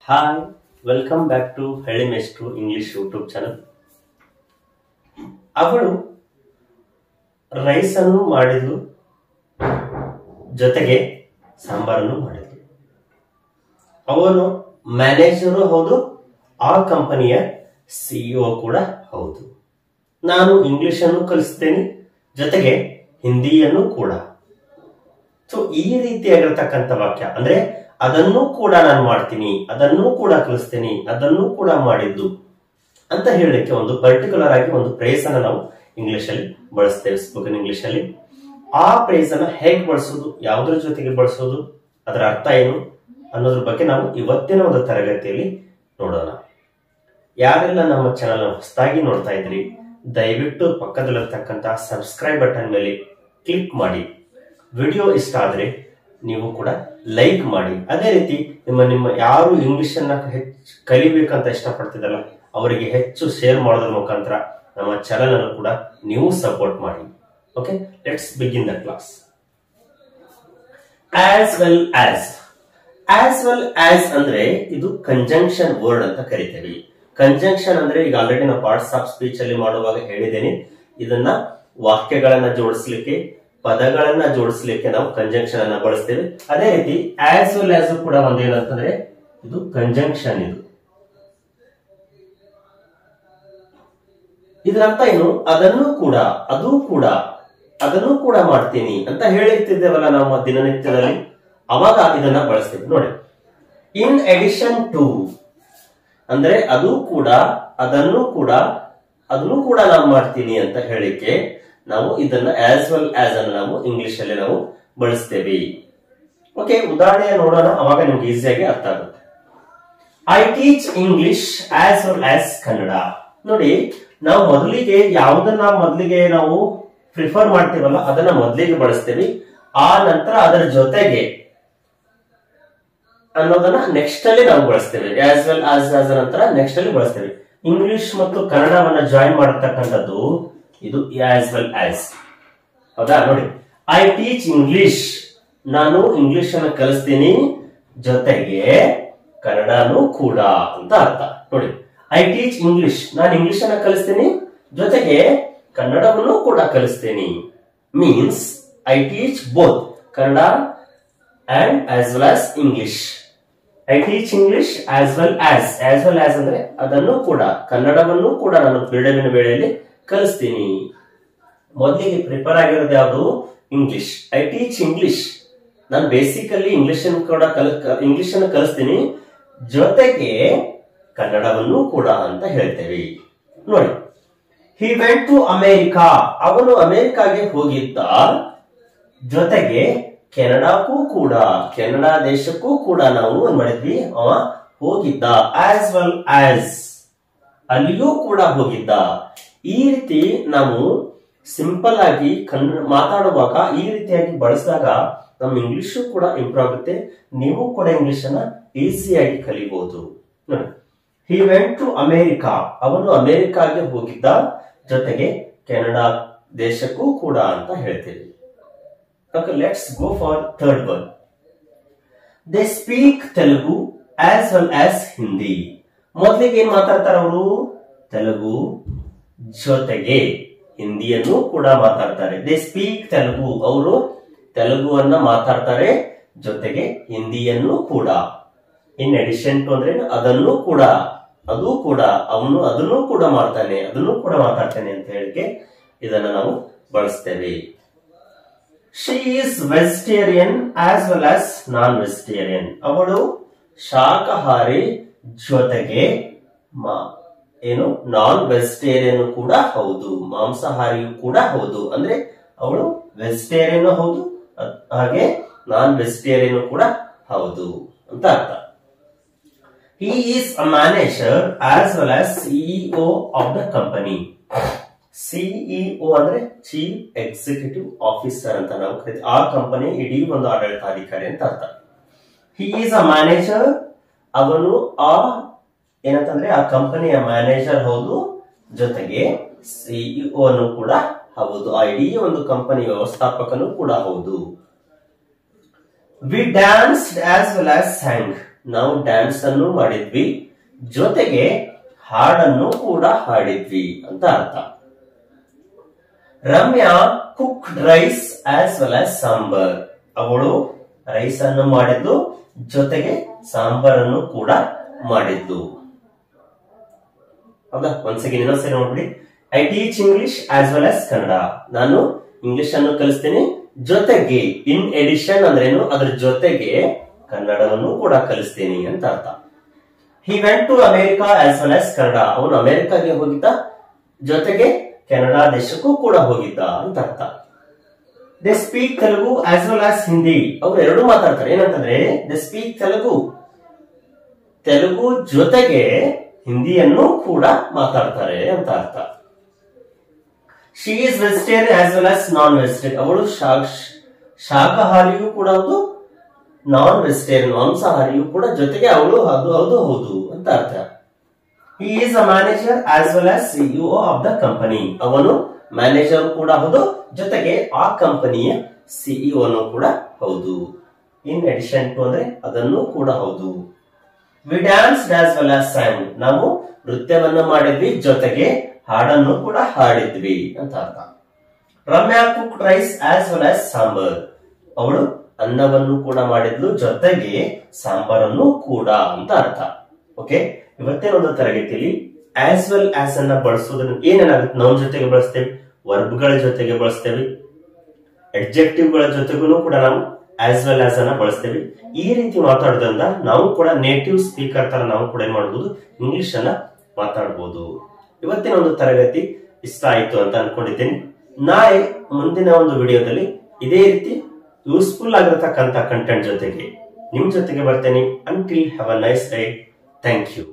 Hi welcome back to ಹಳ್ಳಿ ಮೇಷ್ಟ್ರು English YouTube channel. ಅವಳು ರೈಸ್ ಅನ್ನು ಮಾಡಿದ್ಲು, ಜೊತೆಗೆ ಸಾಂಬಾರನ್ನು ಮಾಡಿದ್ಲು. ಅವನು ಮ್ಯಾನೇಜರು ಹೌದು, ಆ ಕಂಪನಿಯ ಸಿಇಒ ಕೂಡ ಹೌದು. ನಾನು ಇಂಗ್ಲಿಷ್ ಅನ್ನು ಕಲಿಸ್ತೇನೆ, ಜೊತೆಗೆ ಹಿಂದಿಯನ್ನು ಕೂಡ. ಸೊ ಈ ರೀತಿಯಾಗಿರ್ತಕ್ಕಂಥ ವಾಕ್ಯ ಅಂದ್ರೆ ಅದನ್ನು ಕೂಡ ನಾನು ಮಾಡ್ತೀನಿ, ಅದನ್ನು ಕೂಡ ಕಲಿಸ್ತೇನೆ, ಅದನ್ನು ಕೂಡ ಮಾಡಿದ್ದು ಅಂತ ಹೇಳಲಿಕ್ಕೆ ಒಂದು ಪರ್ಟಿಕ್ಯುಲರ್ ಆಗಿ ಒಂದು ಫ್ರೇಸ್ ಅನ್ನ ನಾವು ಇಂಗ್ಲಿಷ್ ಅಲ್ಲಿ ಬಳಸ್ತೇವೆ, ಸ್ಪೋಕನ್ ಇಂಗ್ಲಿಷ್ ಅಲ್ಲಿ. ಆ ಫ್ರೇಸ್ ಅನ್ನ ಹೇಗೆ ಬಳಸೋದು, ಯಾವುದ್ರ ಜೊತೆಗೆ ಬಳಸೋದು, ಅದರ ಅರ್ಥ ಏನು ಅನ್ನೋದ್ರ ಬಗ್ಗೆ ನಾವು ಇವತ್ತಿನ ಒಂದು ತರಗತಿಯಲ್ಲಿ ನೋಡೋಣ. ಯಾರೆಲ್ಲ ನಮ್ಮ ಚಾನಲ್ ಹೊಸದಾಗಿ ನೋಡ್ತಾ ಇದ್ರಿ, ದಯವಿಟ್ಟು ಪಕ್ಕದಲ್ಲಿರ್ತಕ್ಕಂಥ ಸಬ್ಸ್ಕ್ರೈಬ್ ಬಟನ್ ಮೇಲೆ ಕ್ಲಿಕ್ ಮಾಡಿ. ವಿಡಿಯೋ ಇಷ್ಟ ಆದ್ರೆ ನೀವು ಕೂಡ ಲೈಕ್ ಮಾಡಿ. ಅದೇ ರೀತಿ ನಿಮ್ಮ ಯಾರು ಇಂಗ್ಲಿಷ್ ಅನ್ನ ಹೆಚ್ಚು ಕಲಿಬೇಕಂತ ಇಷ್ಟಪಡ್ತಿದ್ದಲ್ಲ ಅವರಿಗೆ ಹೆಚ್ಚು ಶೇರ್ ಮಾಡೋದ್ರ ಮುಖಾಂತರ ನಮ್ಮ ಚಾನಲ್ ಅನ್ನು ಕೂಡ ನೀವು ಸಪೋರ್ಟ್ ಮಾಡಿ. Okay, let's begin the class. As well as ಅಂದ್ರೆ ಇದು ಕಂಜಂಕ್ಷನ್ ವರ್ಡ್ ಅಂತ ಕರಿತೇವೆ. ಕಂಜಂಕ್ಷನ್ ಅಂದ್ರೆ ಈಗ ಆಲ್ರೆಡಿ ನಾವು ಪಾರ್ಟ್ಸ್ ಆಫ್ ಸ್ಪೀಚ್ ಅಲ್ಲಿ ಮಾಡುವಾಗ ಹೇಳಿದ್ದೇನೆ, ಇದನ್ನ ವಾಕ್ಯಗಳನ್ನ ಜೋಡಿಸ್ಲಿಕ್ಕೆ, ಪದಗಳನ್ನ ಜೋಡಿಸ್ಲಿಕ್ಕೆ ನಾವು ಕಂಜಂಕ್ಷನ್ ಅನ್ನ ಬಳಸ್ತೇವೆ. ಅದೇ ರೀತಿ ಆಸ್ ವೆಲ್ ಆಸ್ ಕೂಡ ಒಂದೇನಂತಂದ್ರೆ ಇದು ಕಂಜಂಕ್ಷನ್. ಇದರ ಅರ್ಥ ಏನು, ಅದನ್ನು ಕೂಡ, ಅದನ್ನು ಕೂಡ ಮಾಡ್ತೀನಿ ಅಂತ ಹೇಳಿರ್ತಿದ್ದೇವಲ್ಲ ನಾವು ದಿನನಿತ್ಯದಲ್ಲಿ, ಅವಾಗ ಇದನ್ನ ಬಳಸ್ತೇವೆ. ನೋಡಿ, ಇನ್ ಅಡಿಷನ್ ಟು ಅಂದ್ರೆ ಅದು ಕೂಡ, ಅದನ್ನು ಕೂಡ ನಾನು ಮಾಡ್ತೀನಿ ಅಂತ ಹೇಳಿಕೆ ನಾವು ಇದನ್ನ ಆಸ್ ವೆಲ್ ಆಸ್ ಅನ್ನು ನಾವು ಇಂಗ್ಲಿಷ್ ಅಲ್ಲಿ ನಾವು ಬಳಸ್ತೇವೆ. ಓಕೆ, ಉದಾಹರಣೆ ನೋಡೋಣ, ಅವಾಗ ನಿಮ್ಗೆ ಈಸಿಯಾಗಿ ಅರ್ಥ ಆಗುತ್ತೆ. I teach English as well as Kannada. ನೋಡಿ, ನಾವು ಮೊದಲಿಗೆ ಯಾವುದನ್ನ ನಾವು ಪ್ರಿಫರ್ ಮಾಡ್ತೀವಲ್ಲ ಅದನ್ನ ಮೊದಲಿಗೆ ಬಳಸ್ತೇವೆ, ಆ ನಂತರ ಅದರ ಜೊತೆಗೆ ಅನ್ನೋದನ್ನ ನೆಕ್ಸ್ಟ್ ಅಲ್ಲಿ ನಾವು ಬಳಸ್ತೇವೆ. ಆಸ್ ವೆಲ್ ಆಸ್ ನಂತರ ನೆಕ್ಸ್ಟ್ ಅಲ್ಲಿ ಬಳಸ್ತೇವೆ. ಇಂಗ್ಲಿಷ್ ಮತ್ತು ಕನ್ನಡವನ್ನ ಜಾಯಿನ್ ಮಾಡತಕ್ಕಂಥದ್ದು ಇದು ಆಸ್ ವೆಲ್ ಆಸ್. ಹೌದಾ? ನೋಡಿ, ಐ ಟೀಚ್ ಇಂಗ್ಲಿಷ್, ನಾನು ಇಂಗ್ಲಿಷ್ ಅನ್ನು ಕಲಿಸ್ತೀನಿ, ಜೊತೆಗೆ ಕನ್ನಡನೂ ಕೂಡ ಅಂತ ಅರ್ಥ. ನೋಡಿ, ಐ ಟೀಚ್ ಇಂಗ್ಲಿಷ್, ನಾನು ಇಂಗ್ಲಿಷ್ ಅನ್ನ ಕಲಿಸ್ತೀನಿ, ಜೊತೆಗೆ ಕನ್ನಡವನ್ನು ಕೂಡ ಕಲಿಸ್ತೀನಿ. Means I teach both Kannada and as well as English. I teach English as well as ಅಂದ್ರೆ ಅದನ್ನು ಕೂಡ, ಕನ್ನಡವನ್ನು ಕೂಡ ನಾನು ಬಿಡುವಿನ ವೇಳೆಯಲ್ಲಿ ಕಲಿಸ್ತೀನಿ. ಮೊದಲಿಗೆ ಪ್ರಿಪೇರ್ ಆಗಿರೋದು ಯಾವುದು? ಇಂಗ್ಲಿಷ್. ಐ ಟೀಚ್ ಇಂಗ್ಲಿಷ್, ನಾನು ಬೇಸಿಕಲಿ ಇಂಗ್ಲಿಷ್ ಅನ್ನು ಕಲಿಸ್ತೀನಿ, ಜೊತೆಗೆ ಕನ್ನಡವನ್ನು ಕೂಡ ಅಂತ ಹೇಳ್ತೇವೆ. ನೋಡಿ, ಹಿ ವೆಂಟ್ ಟು ಅಮೆರಿಕಾ, ಅವನು ಅಮೆರಿಕಾಗೆ ಹೋಗಿದ್ದ, ಜೊತೆಗೆ ಕೆನಡಾಕ್ಕೂ ಕೂಡ, ಕೆನಡಾ ದೇಶಕ್ಕೂ ಕೂಡ ನಾವು ಏನ್ ಮಾಡಿದ್ವಿ, ಅವ ಹೋಗಿದ್ದ. ಆಸ್ ವೆಲ್ ಆಸ್, ಅಲ್ಲಿಯೂ ಕೂಡ ಹೋಗಿದ್ದ. ಈ ರೀತಿ ನಾವು ಸಿಂಪಲ್ ಆಗಿ ಕನ್ನಡ ಮಾತಾಡುವಾಗ ಈ ರೀತಿಯಾಗಿ ಬಳಸಿದಾಗ ನಮ್ಮ ಇಂಗ್ಲಿಷ್ ಕೂಡ ಇಂಪ್ರೂವ್ ಆಗುತ್ತೆ, ನೀವು ಕೂಡ ಇಂಗ್ಲಿಷ್ ಅನ್ನ ಈಸಿಯಾಗಿ ಕಲಿಬಹುದು. ನೋಡಿ, ಹಿ ವೆಂಟ್ ಟು ಅಮೆರಿಕಾ, ಅವನು ಅಮೆರಿಕಾಗೆ ಹೋಗಿದ್ದ, ಜೊತೆಗೆ ಕೆನಡಾ ದೇಶಕ್ಕೂ ಕೂಡ ಅಂತ ಹೇಳ್ತೀವಿ. Okay, let's go for third one. They speak Telugu as well as Hindi. ಮೊದಲಿಗೆ ಏನ್ ಮಾತಾಡ್ತಾರೆ ಅವರು? ತೆಲುಗು, ಜೊತೆಗೆ ಹಿಂದಿಯನ್ನು ಕೂಡ ಮಾತಾಡ್ತಾರೆ. ದೇ ಸ್ಪೀಕ್ ತೆಲುಗು, ಅವರು ತೆಲುಗುವನ್ನ ಮಾತಾಡ್ತಾರೆ, ಜೊತೆಗೆ ಹಿಂದಿಯನ್ನು ಕೂಡ. ಇನ್ ಅಡಿಷನ್ ಟು ಅಂದ್ರೆ ಅದನ್ನು ಕೂಡ, ಅವನು ಅದನ್ನು ಕೂಡ ಮಾಡ್ತಾನೆ, ಅದನ್ನು ಕೂಡ ಮಾತಾಡ್ತಾನೆ ಅಂತ ಹೇಳಿಕೆ ಇದನ್ನ ನಾವು ಬಳಸ್ತೇವೆ. She is vegetarian as well as non-vegetarian. ಅವಳು ಶಾಕಾಹಾರಿ, ಜೊತೆಗೆ ಏನು ನಾನ್ ವೆಜಿಟೇರಿಯನ್ ಕೂಡ ಹೌದು, ಮಾಂಸಾಹಾರಿಯೂ ಕೂಡ ಹೌದು. ಅಂದ್ರೆ ಅವಳು ವೆಜಿಟೇರಿಯನ್ ಹೌದು, ಹಾಗೆ ನಾನ್ ವೆಜಿಟೇರಿಯನ್ ಕೂಡ ಹೌದು ಅಂತ ಅರ್ಥ. He is a manager as well as CEO of the company. CEO ಅಂದ್ರೆ ಚೀಫ್ ಎಕ್ಸಿಕ್ಯೂಟಿವ್ ಆಫೀಸರ್ ಅಂತ ನಾವು ಕರಿತೀವಿ. ಆ ಕಂಪನಿ ಇಡೀ ಒಂದು ಆಡಳಿತಾಧಿಕಾರಿ ಅಂತ ಅರ್ಥ. ಹಿ ಈಸ್ ಅ ಮ್ಯಾನೇಜರ್, ಅವನು ಏನಂತಂದ್ರೆ ಆ ಕಂಪನಿಯ ಮ್ಯಾನೇಜರ್ ಹೌದು, ಜೊತೆಗೆ ಸಿಇಒ ಅನ್ನು ಕೂಡ ಹೌದು, ಆ ಇಡೀ ಒಂದು ಕಂಪನಿ ವ್ಯವಸ್ಥಾಪಕನು ಕೂಡ ಹೌದು. We danced as well as sang, ನಾವು ಡ್ಯಾನ್ಸ್ ಅನ್ನು ಮಾಡಿದ್ವಿ, ಜೊತೆಗೆ ಹಾಡನ್ನು ಕೂಡ ಹಾಡಿದ್ವಿ ಅಂತ ಅರ್ಥ. Ramya cooked rice as well as sambar. ಅವಳು ರೈಸ್ ಅನ್ನು ಮಾಡಿದ್ಲು, ಜೊತೆಗೆ ಸಾಂಬಾರನ್ನು ಕೂಡ ಮಾಡಿದ್ಲು. ಹೌದಾ? ಒಂದ್ಸಲ ಇನ್ನೊಂದ್ಸರಿ ನೋಡ್ಬಿಡಿ. I teach English as well as Kannada. ನಾನು ಇಂಗ್ಲಿಷ್ ಅನ್ನು ಕಲಿಸ್ತೇನೆ, ಜೊತೆಗೆ ಇನ್ ಎಡಿಷನ್ ಅಂದ್ರೇನು, ಅದ್ರ ಜೊತೆಗೆ ಕನ್ನಡವನ್ನು ಕೂಡ ಕಲಿಸ್ತೇನೆ ಅಂತ ಅರ್ಥ. He went to America as well as Kannada. ಅವನು ಅಮೆರಿಕಾಗೆ ಹೋಗಿದ್ದ, ಜೊತೆಗೆ ಕೆನಡಾ ದೇಶಕ್ಕೂ ಕೂಡ ಹೋಗಿದ್ದ ಅಂತ ಅರ್ಥ. They speak Telugu as well as Hindi. ಅವ್ರು ಎರಡು ಮಾತಾಡ್ತಾರೆ. ಏನಂತಂದ್ರೆ ದೇ ಸ್ಪೀಕ್ ತೆಲುಗು, ತೆಲುಗು ಜೊತೆಗೆ ಹಿಂದಿಯನ್ನು ಕೂಡ ಮಾತಾಡ್ತಾರೆ ಅಂತ ಅರ್ಥ. She is vegetarian as well as non vegetarian. ಅವಳು ಶಾಕಾಹಾರಿಯೂ ಕೂಡ ಹೌದು, ನಾನ್ ವೆಜಿಟೇರಿಯನ್ ಮಾಂಸಾಹಾರಿಯೂ ಕೂಡ ಜೊತೆಗೆ ಅವಳು ಹೌದು ಅಂತ ಅರ್ಥ. He is a manager as well as CEO of the company. ಅವನು ಮ್ಯಾನೇಜರ್ ಕೂಡ ಹೌದು, ಜೊತೆಗೆ ಆ ಕಂಪನಿಯ ಸಿಇಒನು ಕೂಡ ಹೌದು. ಇನ್ ಅಡಿಷನ್ ಟು ಅಂದ್ರೆ ಅದನ್ನು ಕೂಡ ಹೌದು. We dance as well as sang. ನಾವು ನೃತ್ಯವನ್ನು ಮಾಡಿದ್ವಿ, ಜೊತೆಗೆ ಹಾಡನ್ನು ಕೂಡ ಹಾಡಿದ್ವಿ ಅಂತ ಅರ್ಥ. Ramya cook rice as well as sambar. ಅವಳು ಅನ್ನವನ್ನು ಕೂಡ ಮಾಡಿದ್ಲು, ಜೊತೆಗೆ ಸಾಂಬಾರನ್ನು ಕೂಡ ಅಂತ ಅರ್ಥ. ಓಕೆ, ಇವತ್ತಿನ ಒಂದು ತರಗತಿಯಲ್ಲಿ ಆಸ್ ವೆಲ್ ಆಸ್ ಅನ್ನ ಬಳಸೋದ್ರಿಂದ ಏನೇನಾಗುತ್ತೆ, ನೌನ್ ಜೊತೆಗೆ ಬಳಸ್ತೇವೆ, ವರ್ಬ್ ಗಳ ಜೊತೆಗೆ ಬಳಸ್ತೇವೆ, ಅಡ್ಜೆಕ್ಟಿವ್ ಗಳ ಜೊತೆಗೂ ಕೂಡ ನಾವು ಆಸ್ ವೆಲ್ ಆಸ್ ಅನ್ನ ಬಳಸ್ತೇವೆ. ಈ ರೀತಿ ಮಾತಾಡೋದ್ರಿಂದ ನಾವು ಕೂಡ ನೇಟಿವ್ ಸ್ಪೀಕರ್ ತರ ನಾವು ಕೂಡ ಏನ್ ಮಾಡಬಹುದು, ಇಂಗ್ಲಿಷ್ ಅನ್ನ ಮಾತಾಡಬಹುದು. ಇವತ್ತಿನ ಒಂದು ತರಗತಿ ಇಷ್ಟ ಆಯ್ತು ಅಂತ ಅನ್ಕೊಂಡಿದ್ದೇನೆ. ನಾಳೆ ಮುಂದಿನ ಒಂದು ವಿಡಿಯೋದಲ್ಲಿ ಇದೇ ರೀತಿ ಯೂಸ್ಫುಲ್ ಆಗಿರತಕ್ಕಂತ ಕಂಟೆಂಟ್ ಜೊತೆಗೆ ನಿಮ್ ಜೊತೆಗೆ ಬರ್ತೇನೆ. Until have a nice day. Thank you.